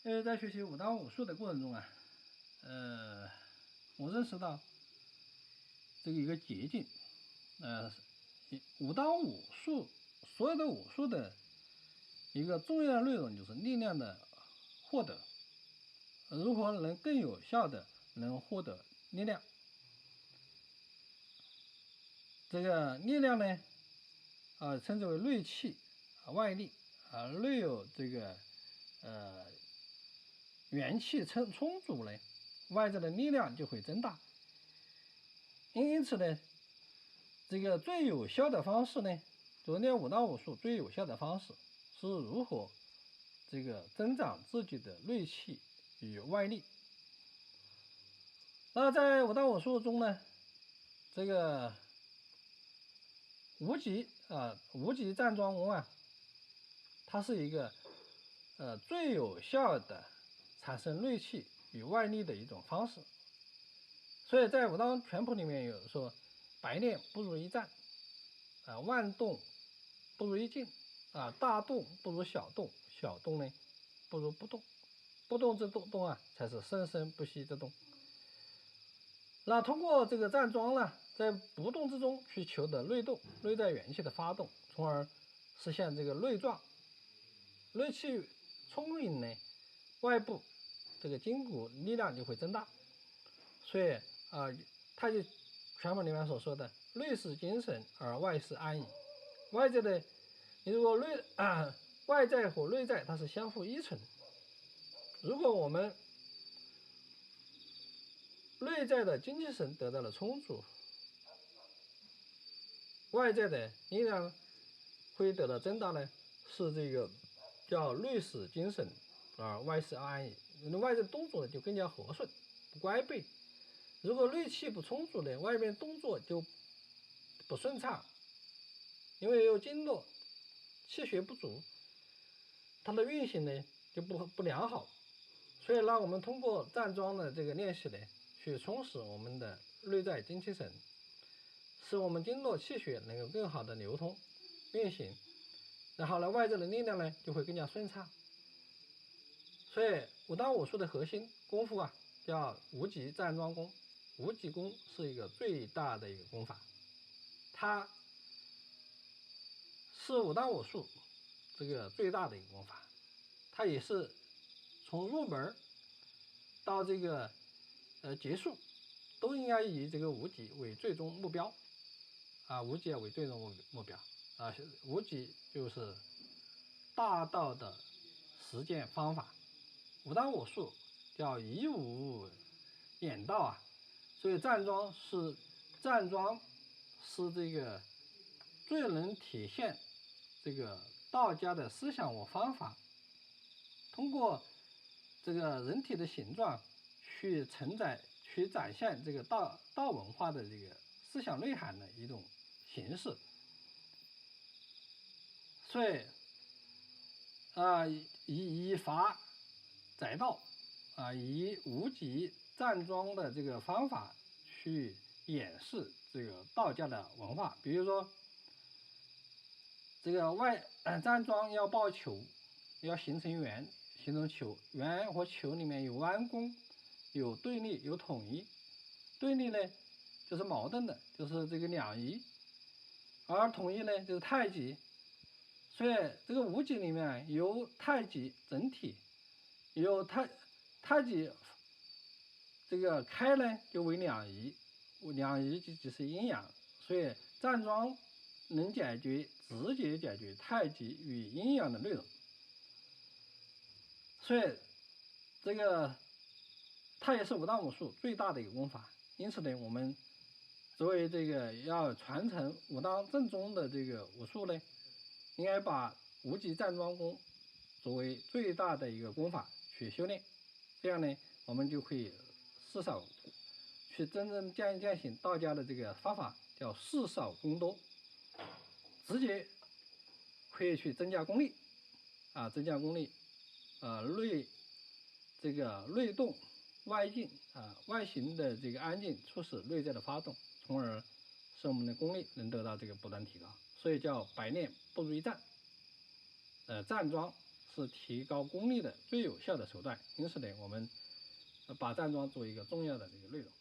在学习武当武术的过程中啊，我认识到这个一个捷径，武当武术所有的武术的一个重要的内容就是力量的获得，如何能更有效的能获得力量。这个力量呢，称之为内气外力内有这个元气充足呢，外在的力量就会增大。因此呢，这个最有效的方式呢，就是练武当武术最有效的方式是如何这个增长自己的内气与外力。那在武当武术中呢，这个无极站桩功啊，它是一个最有效的产生内气与外力的一种方式。所以在武当拳谱里面有说，百练不如一战，万动不如一静，大动不如小动，小动呢不如不动，不动之动啊，才是生生不息之动。那通过这个站桩呢，在不动之中去求得内动，内在元气的发动，从而实现这个内壮，内气充盈呢，外部这个筋骨力量就会增大。所以太极拳谱里面所说的内是精神而外是安逸，外在的你如果外在和内在它是相互依存，如果我们内在的精气神得到了充足，外在的力量会得到增大呢，是这个叫内使精神而外使安逸，外在动作就更加和顺不乖背。如果内气不充足呢，外面动作就不顺畅，因为有经络气血不足，它的运行呢就不良好。所以让我们通过站桩的这个练习呢，去充实我们的内在精气神，使我们经络气血能够更好的流通运行，然后呢外在的力量呢就会更加顺畅。所以武当武术的核心功夫啊，叫无极站桩功。无极功是一个最大的一个功法，它是武当武术这个最大的一个功法，它也是从入门到这个结束都应该以这个无极为最终目标无极为最终目标无极就是大道的实践方法。武当武术叫以武演道所以站桩是这个最能体现这个道家的思想和方法，通过这个人体的形状去展现这个道文化的这个思想内涵的一种形式。所以以法载道以无极站桩的这个方法去演示这个道家的文化。比如说这个站桩要抱球，要形成圆，形成球，圆和球里面有弯弓，有对立，有统一。对立呢就是矛盾的，就是这个两仪，而统一呢就是太极。所以这个无极里面由太极整体，由太极这个开呢就为两仪，两仪就是阴阳。所以站桩能直接解决太极与阴阳的内容。所以这个它也是武当武术最大的一个功法。因此呢，我们作为这个要传承武当正宗的这个武术呢，应该把无极站桩功作为最大的一个功法去修炼。这样呢，我们就可以事少去真正践行道家的这个方法，叫事少功多，直接可以去增加功力增加功力内动外静外形的这个安静，促使内在的发动，从而使我们的功力能得到这个不断提高。所以叫百练不如一战，站桩是提高功力的最有效的手段。因此呢，我们把站桩作为一个重要的这个内容。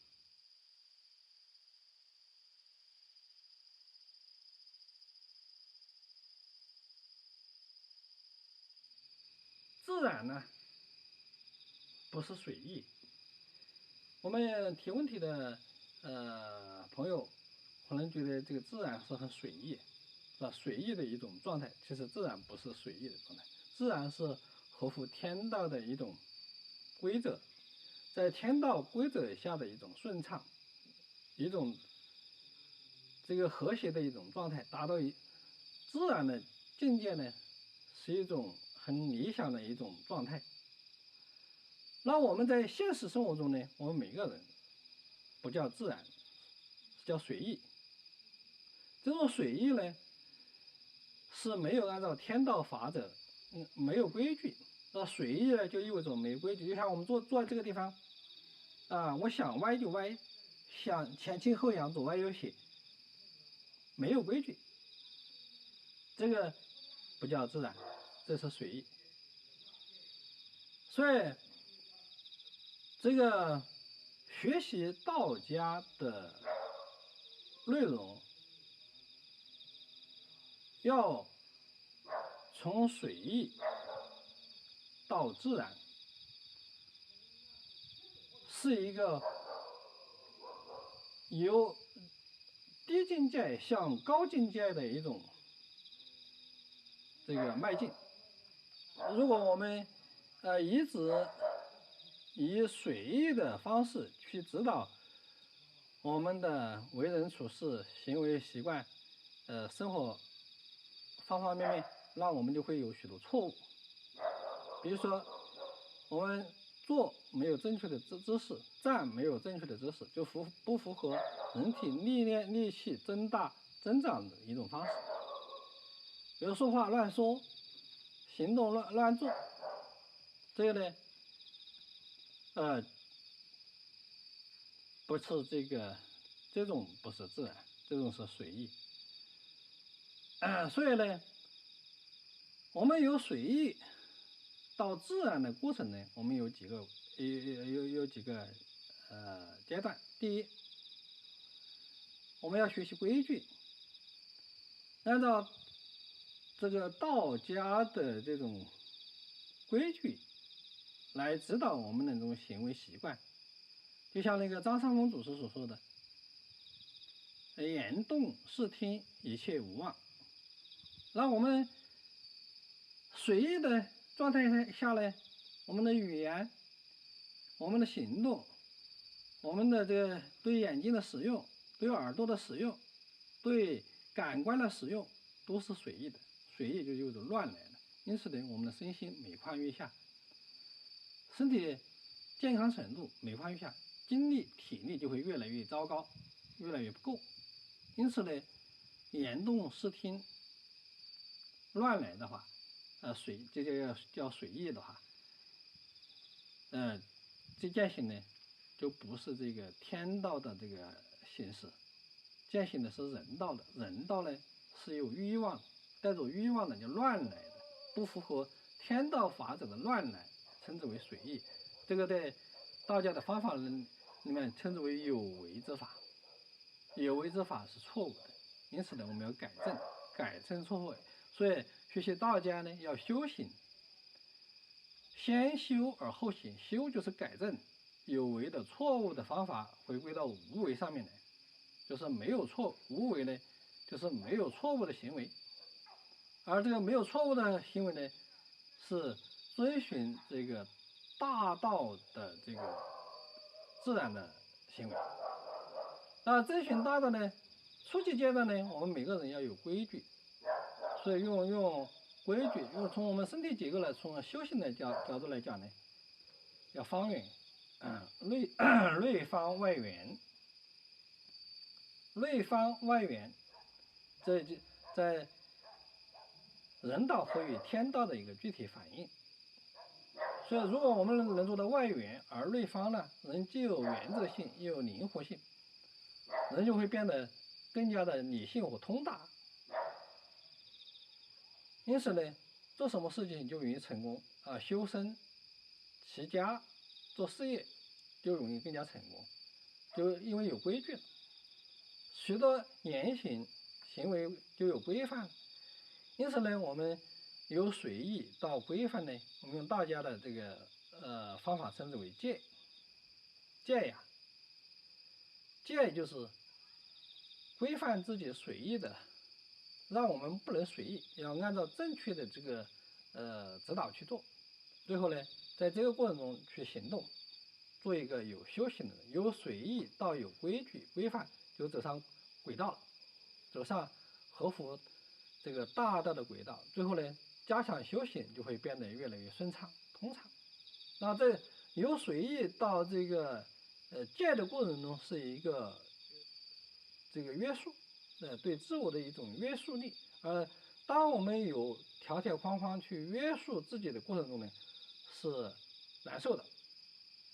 自然呢，不是随意。我们提问题的朋友可能觉得这个自然是很随意，是吧？随意的一种状态，其实自然不是随意的状态，自然是合乎天道的一种规则，在天道规则下的一种顺畅，一种这个和谐的一种状态，达到自然的境界呢，是一种很理想的一种状态。那我们在现实生活中呢，我们每个人不叫自然，是叫随意。这种随意呢，是没有按照天道法则，没有规矩。那随意呢，就意味着没有规矩。就像我们坐在这个地方，我想歪就歪，想前倾后仰，左歪右斜，没有规矩。这个不叫自然，这是随意。所以，这个学习道家的内容，要从随意到自然，是一个由低境界向高境界的一种这个迈进。如果我们一直以随意的方式去指导我们的为人处事、行为习惯、生活方方面面，那我们就会有许多错误。比如说，我们坐没有正确的姿势，站没有正确的姿势，就不符合人体力气增长的一种方式。比如说话乱说，行动乱做，这个呢，不是这种不是自然，这种是随意。所以呢，我们由随意到自然的过程呢，我们有几个阶段。第一，我们要学习规矩，按照这个道家的这种规矩来指导我们的这种行为习惯。就像那个张三丰祖师所说的“言动视听，一切无妄”。那我们随意的状态下呢，我们的语言、我们的行动、我们的这个对眼睛的使用、对耳朵的使用、对感官的使用，都是随意的。随意就意味着乱来的。因此呢，我们的身心每况愈下，身体健康程度每况愈下，精力体力就会越来越糟糕，越来越不够。因此呢，言动视听乱来的话，这个叫随意的话，这践行呢，就不是这个天道的这个形式，践行的是人道的。人道呢是有欲望，带着欲望的就乱来的，不符合天道法则的乱来，称之为随意。这个在道家的方法论里面称之为有为之法，有为之法是错误的。因此呢，我们要改正错误。所以学习道家呢，要修行，先修而后行。修就是改正有为的错误的方法，回归到无为上面来，就是没有错。无为呢，就是没有错误的行为。而这个没有错误的行为呢，是遵循这个大道的这个自然的行为。那遵循大道呢，初级阶段呢，我们每个人要有规矩。所以用规矩，从我们身体结构来，从修行的角度来讲呢，要方圆，内方外圆，内方外圆，这就在人道和与天道的一个具体反应。所以，如果我们能做到外圆而内方呢，人既有原则性，又有灵活性，人就会变得更加的理性和通达。因此呢，做什么事情就容易成功啊，修身、齐家、做事业就容易更加成功，就因为有规矩了，许多言行行为就有规范了。因此呢，我们由随意到规范呢，我们用道家的这个方法称之为戒。戒呀，戒就是规范自己随意的，让我们不能随意，要按照正确的这个指导去做。最后呢，在这个过程中去行动，做一个有修行的人，由随意到有规矩规范，就走上轨道了，走上合乎这个大道的轨道。最后呢，加强修行就会变得越来越顺畅通畅。那这由随意到这个戒的过程中是一个这个约束，对自我的一种约束力。当我们有条条框框去约束自己的过程中呢，是难受的，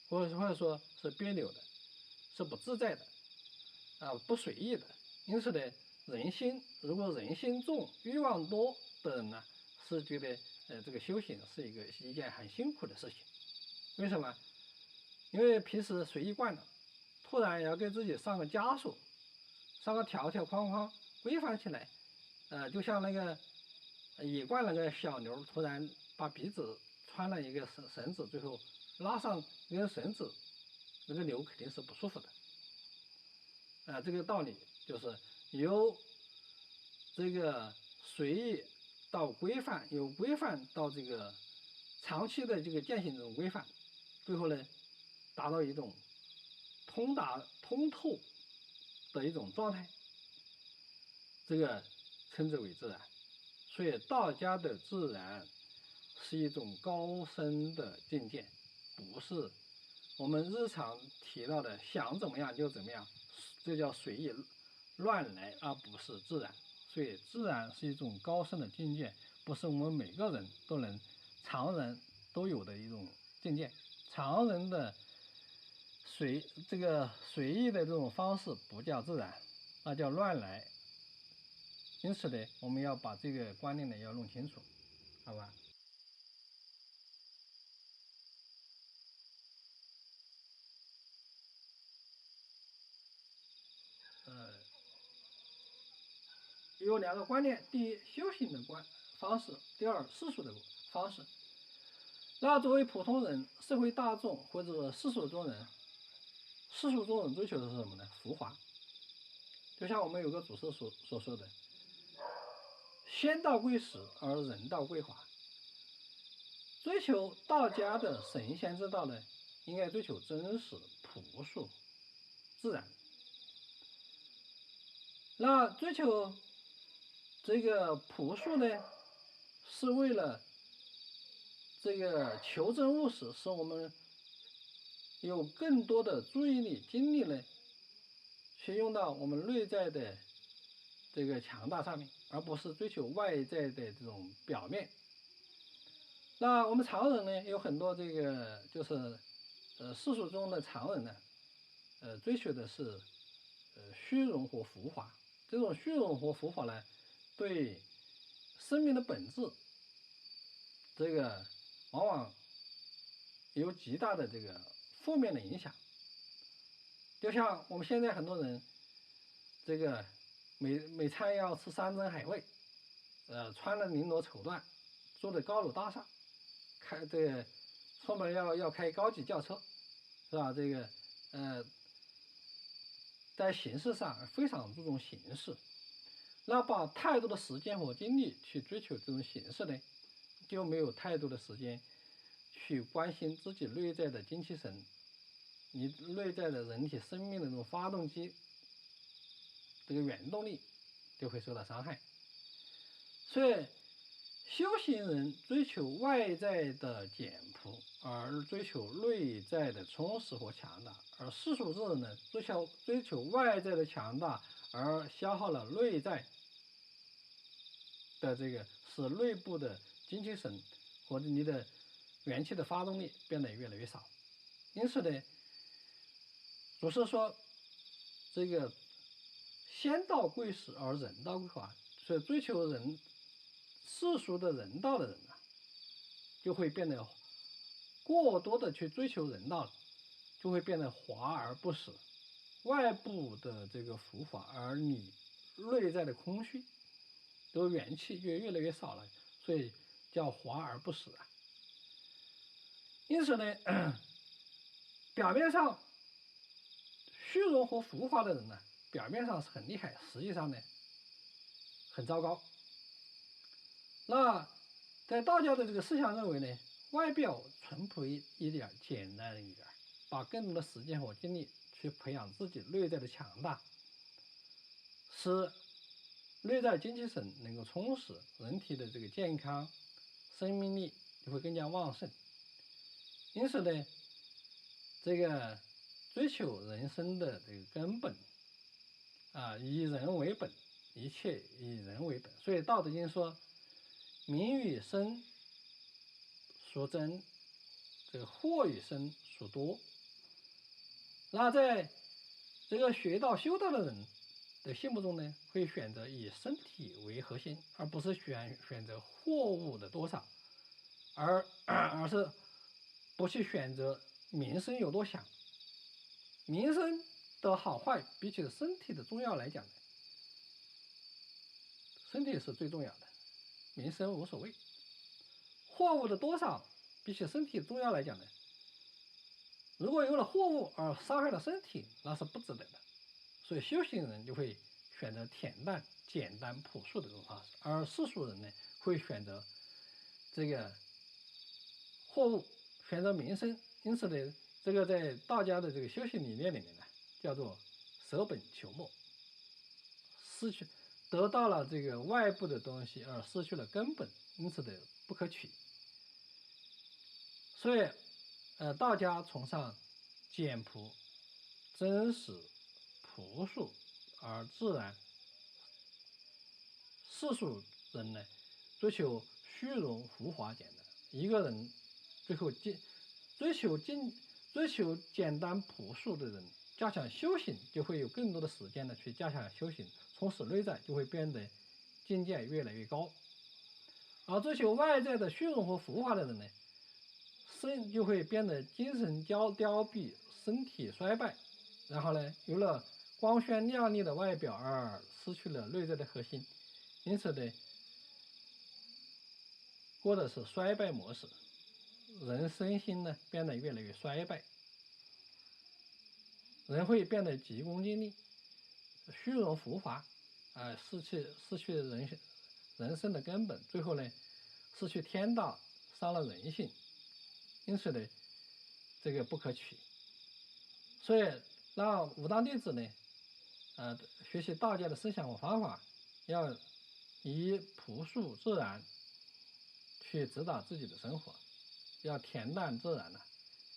或者说是别扭的，是不自在的，不随意的。因此呢，如果人心重、欲望多的人呢，是觉得这个修行是一件很辛苦的事情。为什么？因为平时随意惯了，突然要给自己上个枷锁，上个条条框框，规范起来，就像那个野惯那个小牛，突然把鼻子穿了一个绳子，最后拉上一根绳子，那个牛肯定是不舒服的。这个道理就是由这个随意到规范，由规范到这个长期的这个践行这种规范，最后呢，达到一种通透的一种状态，这个称之为自然。所以道家的自然是一种高深的境界，不是我们日常提到的想怎么样就怎么样，这叫随意乱来，而不是自然。所以自然是一种高深的境界，不是我们每个人都能常人都有的一种境界。常人的随意的这种方式不叫自然，那叫乱来。因此呢，我们要把这个观念呢要弄清楚，好吧？有两个观念：第一，修行的方式；第二，世俗的方式。那作为普通人、社会大众或者世俗中人，世俗中人追求的是什么呢？浮华。就像我们有个祖师所说的：“仙道归实，而人道归华。”追求道家的神仙之道呢，应该追求真实、朴素、自然。那追求这个朴素呢，是为了这个求真务实，使我们有更多的注意力、精力呢，去用到我们内在的这个强大上面，而不是追求外在的这种表面。那我们常人呢，有很多这个就是世俗中的常人呢，追求的是虚荣和浮华。这种虚荣和浮华呢，对生命的本质，这个往往有极大的这个负面的影响。就像我们现在很多人，这个每餐要吃山珍海味，穿的绫罗绸缎，住的高楼大厦，出门要开高级轿车，是吧？这个在形式上非常注重形式，那把太多的时间和精力去追求这种形式呢，就没有太多的时间去关心自己内在的精气神，你内在的人体生命的这种发动机，这个原动力就会受到伤害。所以修行人追求外在的简朴，而追求内在的充实和强大；而世俗之人呢，追求外在的强大，而消耗了内在的这个，使内部的精气神或者你的元气的发动力变得越来越少。因此呢，祖师说，这个仙道归实而人道归华，所以追求世俗的人道的人啊，就会变得过多的去追求人道了，就会变得华而不实，外部的这个浮华，而你内在的空虚，都元气越来越少了，所以叫华而不实啊。因此呢，表面上虚荣和浮华的人呢，表面上是很厉害，实际上呢很糟糕。那在道家的这个思想认为呢，外表淳朴一点，简单一点，把更多的时间和精力去培养自己内在的强大，使内在精气神能够充实，人体的这个健康、生命力就会更加旺盛。因此呢，这个追求人生的这个根本以人为本，一切以人为本。所以《道德经》说：“民与生孰争？这个祸与生孰多？”那在这个学道修道的人的心目中呢，会选择以身体为核心，而不是选择货物的多少，而是不去选择名声有多响。名声的好坏比起身体的重要来讲呢，身体是最重要的，名声无所谓。货物的多少比起身体重要来讲呢，如果有了货物而伤害了身体，那是不值得的。所以修行人就会选择恬淡、简单、朴素的这种方式，而世俗人呢，会选择这个货物，选择名声。因此呢，这个在道家的这个修行理念里面呢，叫做舍本求末，得到了这个外部的东西而失去了根本，因此的不可取。所以道家崇尚简朴、真实、朴素而自然，世俗人呢追求虚荣、浮华、简单。一个人最后追求简单朴素的人，加强修行就会有更多的时间呢去加强修行，从此内在就会变得境界越来越高。而追求外在的虚荣和浮华的人呢，身就会变得精神凋敝，身体衰败，然后呢，有了光鲜亮丽的外表而失去了内在的核心，因此呢，过的是衰败模式，人身心呢变得越来越衰败，人会变得急功近利，虚荣浮华，失去人生的根本，最后呢，失去天道，伤了人性，因此呢，这个不可取。所以让武当弟子呢，学习道家的思想和方法，要以朴素自然去指导自己的生活，要恬淡自然的，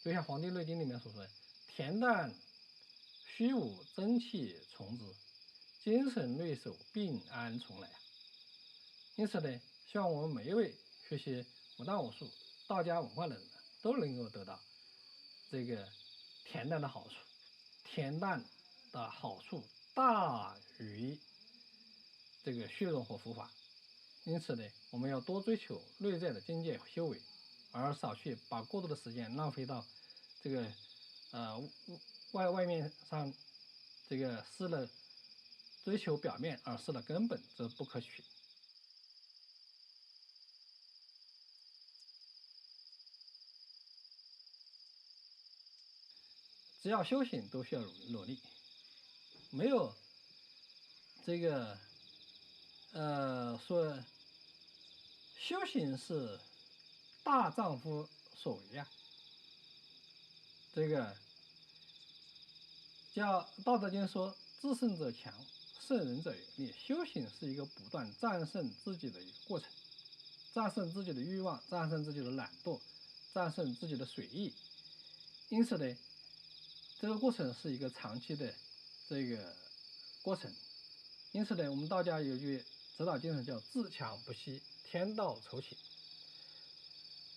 就像《黄帝内经》里面所说的：“恬淡虚无，真气从之；精神内守，病安从来。”因此呢，希望我们每一位学习武当武术、道家文化的人呢，都能够得到这个恬淡的好处。恬淡的好处大于这个虚荣和浮华，因此呢，我们要多追求内在的境界修为，而少去把过多的时间浪费到这个外面上这个失了追求表面而失了根本，则不可取。只要修行都需要努力，没有这个说修行是大丈夫所为啊。这个叫《道德经》说：“自胜者强，胜人者有力。”修行是一个不断战胜自己的一个过程，战胜自己的欲望，战胜自己的懒惰，战胜自己的随意。因此呢，这个过程是一个长期的这个过程。因此呢，我们道家有句指导精神叫“自强不息，天道酬勤”。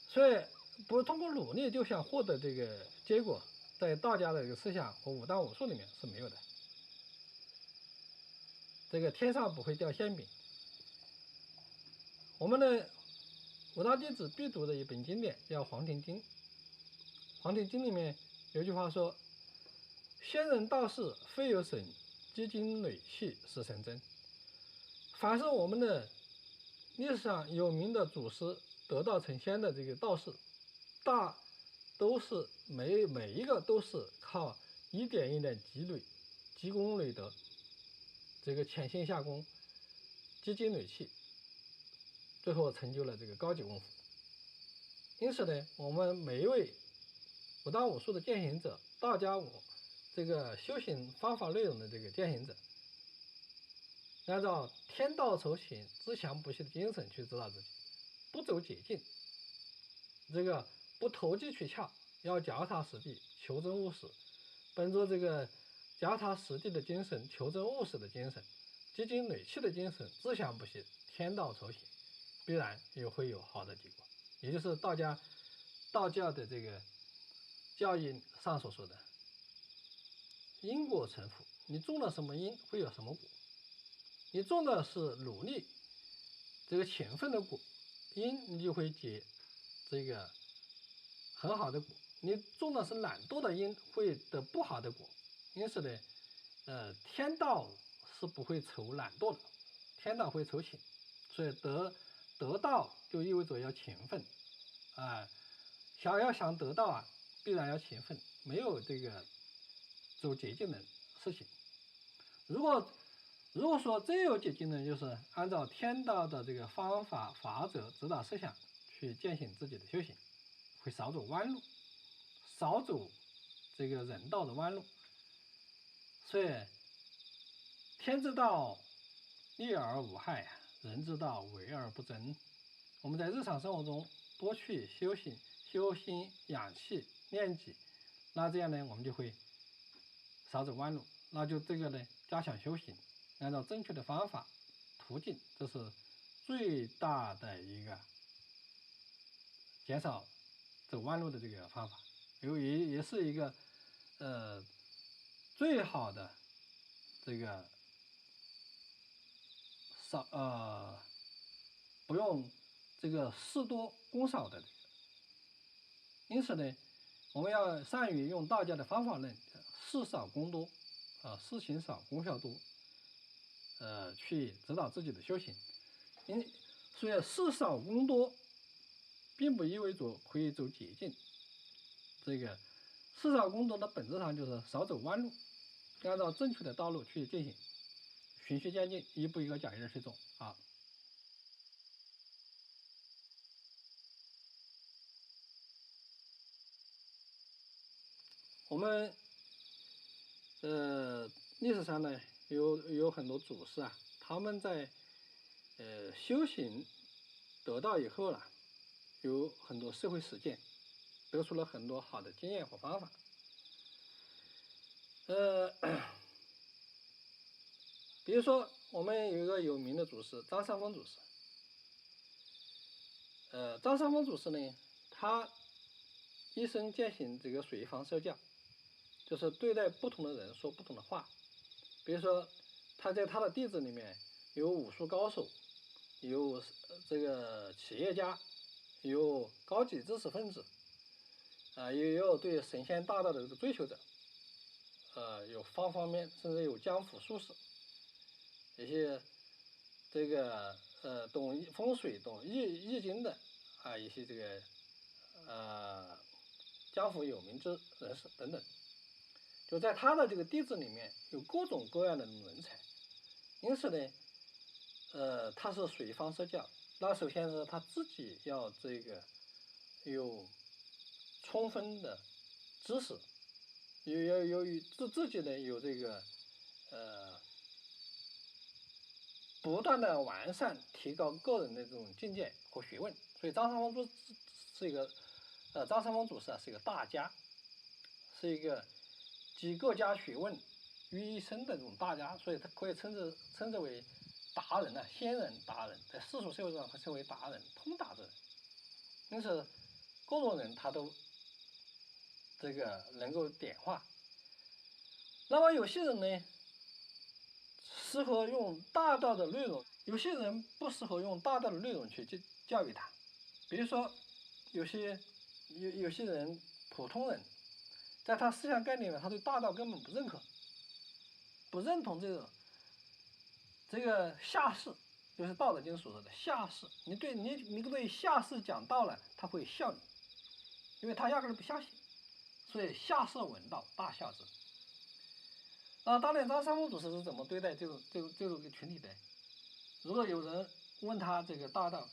所以不是通过努力就想获得这个结果，在道家的这个思想和武当武术里面是没有的。这个天上不会掉馅饼。我们的五大弟子必读的一本经典叫《黄庭经》。《黄庭经》里面有句话说：“仙人道士非有神，积精累气是神真。”凡是我们的历史上有名的祖师得道成仙的这个道士，都是每一个都是靠一点一点积累、积功累德，这个潜心下功、积精累气，最后成就了这个高级功夫。因此呢，我们每一位五大武术的践行者，道家这个修行方法内容的这个践行者，按照天道酬勤、自强不息的精神去指导自己，不走捷径，这个不投机取巧，要脚踏实地、求真务实，本着这个脚踏实地的精神、求真务实的精神、积精累气的精神，自强不息，天道酬勤，必然也会有好的结果。也就是道教的这个教义上所说的因果成佛，你种了什么因，会有什么果。你种的是努力这个勤奋的果，因你就会结这个很好的果；你种的是懒惰的因，会得不好的果。因此呢，天道是不会酬懒惰的，天道会酬勤，所以得道就意味着要勤奋啊。想得到啊，必然要勤奋，没有这个走捷径的事情。如果说真有捷径呢，就是按照天道的这个方法法则指导思想去践行自己的修行，会少走弯路，少走这个人道的弯路。所以天之道利而无害啊，人之道为而不争。我们在日常生活中多去修心养气练己，那这样呢，我们就会少走弯路，那就这个呢，加强修行，按照正确的方法途径，这是最大的一个减少走弯路的这个方法，也是一个最好的这个不用这个事多功少的这个。因此呢，我们要善于用道家的方法论，事少功多事情少功效多，去指导自己的修行。所以事少功多并不意味着可以走捷径，这个事少功多的本质上就是少走弯路，按照正确的道路去进行，循序渐进，一步一个脚印去走啊。我们历史上呢有很多祖师啊，他们在修行得道以后呢，有很多社会实践，得出了很多好的经验和方法。比如说我们有一个有名的祖师张三丰祖师。张三丰祖师呢，他一生践行这个随方受教，就是对待不同的人说不同的话。比如说他在他的弟子里面有武术高手，有这个企业家，有高级知识分子也有对神仙大道的这个追求者，有方方面，甚至有江湖术士，一些这个懂风水、懂易经的一些这个江湖有名之人士等等。就在他的这个弟子里面有各种各样的人才。因此呢，他是随方受教。那首先是他自己要这个有充分的知识，有自己呢有这个不断的完善提高个人的这种境界和学问。所以张三丰是一个张三丰祖师是一个大家，是一个集各家学问于一身的这种大家，所以他可以称之为达人仙人达人，在世俗社会上会称为达人，通达之人。因此各种人他都这个能够点化。那么有些人呢适合用大道的内容，有些人不适合用大道的内容去教育他。比如说有些人普通人，在他思想概念里面，他对大道根本不认可，不认同这个下士，就是《道德经》所说的下士。你对下士讲道了，他会笑你，因为他压根儿不相信。所以下士闻道，大笑之。当年张三丰祖师是怎么对待这种群体的？如果有人问他这个大道，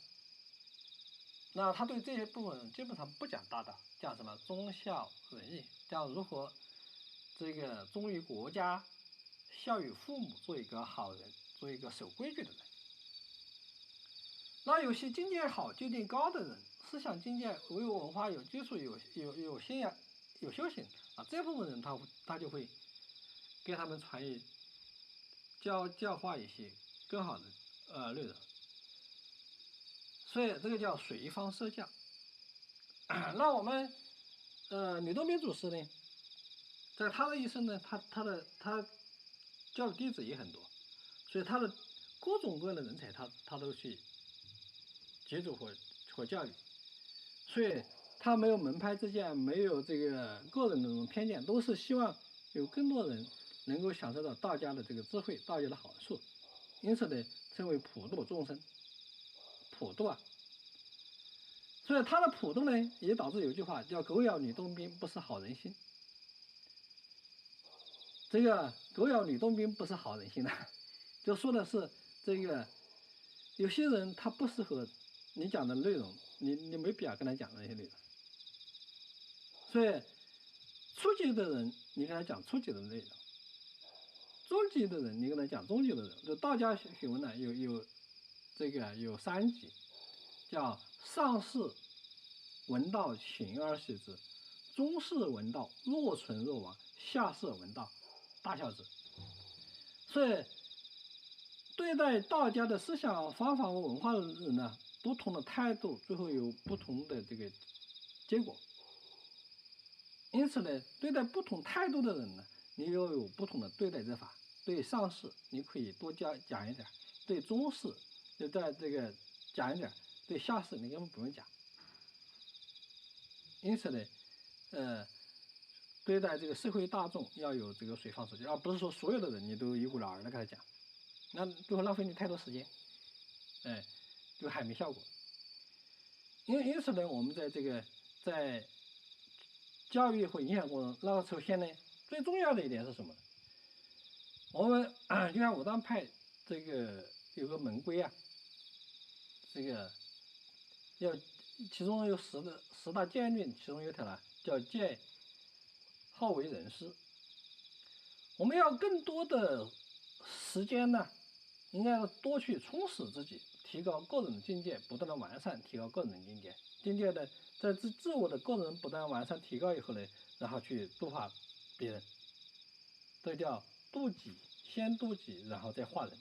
那他对这些部分人基本上不讲大道，讲什么忠孝仁义，讲如何这个忠于国家、孝于父母，做一个好人，做一个守规矩的人。那有些境界好、境界高的人，思想境界、唯物文化有基础、有信仰、有修行啊，这部分人他就会给他们传译、教化一些更好的内容。所以这个叫随方设教。那我们吕洞宾祖师呢，在他的一生呢，他教的弟子也很多，所以他的各种各样的人才他都去接触和教育，所以他没有门派之见，没有这个个人的这种偏见，都是希望有更多人能够享受到道家的这个智慧、道家的好处，因此呢，称为普度众生。普度啊，所以他的普度呢，也导致有句话叫“狗咬吕洞宾，不是好人心”。这个狗咬吕洞宾不是好人心的，就说的是这个有些人他不适合你讲的内容，你没必要跟他讲那些内容。所以初级的人你跟他讲初级的内容，中级的人你跟他讲中级的内容。就道家学问呢，有三级，叫上士闻道勤而习之，中士闻道若存若亡，下士闻道大笑之。所以对待道家的思想方法和文化的人呢，不同的态度最后有不同的这个结果。因此呢，对待不同态度的人呢，你要有不同的对待之法。对上士你可以多讲一点，对中士就在这个讲一点，对下士你根本不用讲。因此呢，对待这个社会大众要有这个随方设教，而不是说所有的人你都一股脑儿的给他讲，那就会浪费你太多时间，就还没效果。因此呢，我们在教育和影响过程，那首先呢，最重要的一点是什么？我们就像武当派这个有个门规啊，这个其中有十大戒律，其中有一条呢叫戒好为人师。我们要更多的时间呢，应该多去充实自己，提高个人的境界，不断的完善，提高个人的境界呢，在自我的个人不断完善提高以后呢，然后去度化别人，这叫度己，先度己，然后再化人，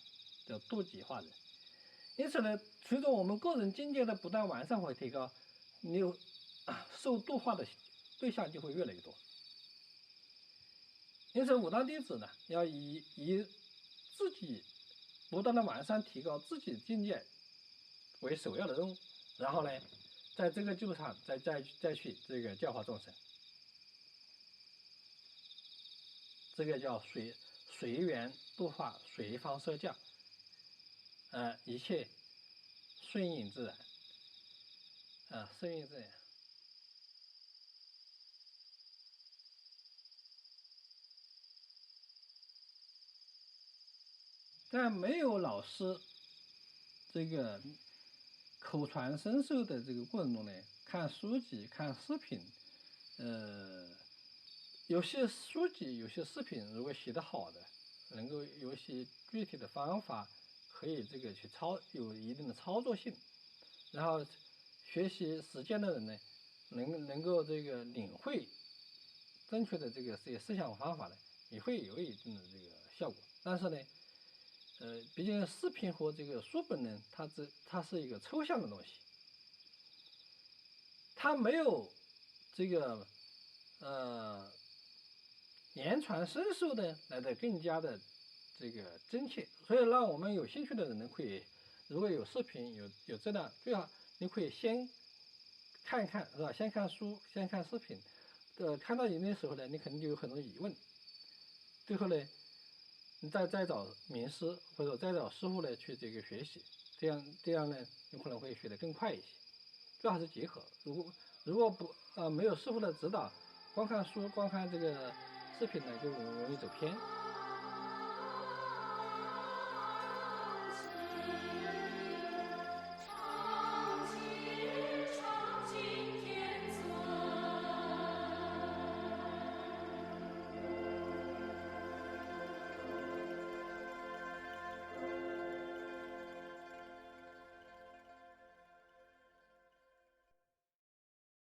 叫度己化人。因此呢，随着我们个人境界的不断完善和提高，你受度化的对象就会越来越多。因此，武当弟子呢，要以自己不断的完善提高自己的境界为首要的任务，然后呢，在这个基础上再去这个教化众生。这个叫随缘度化，随方设教，一切顺应自然，顺应自然。在没有老师这个口传身授的这个过程中呢，看书籍、看视频，有些书籍、有些视频，如果写得好的，能够有一些具体的方法，可以这个有一定的操作性，然后学习实践的人呢，能够这个领会正确的这些思想方法呢，也会有一定的这个效果。但是呢，毕竟视频和这个书本呢，它是一个抽象的东西，它没有这个言传身授的来的更加的这个真切。所以让我们有兴趣的人呢，可以如果有视频有质量，最好你可以先看一看是吧？先看书，先看视频，看到你那时候呢，你肯定就有很多疑问，最后呢，你再找名师或者再找师傅呢去这个学习，这样呢，有可能会学得更快一些。最好是结合，如果不没有师傅的指导，光看书光看这个视频呢，就容易走偏。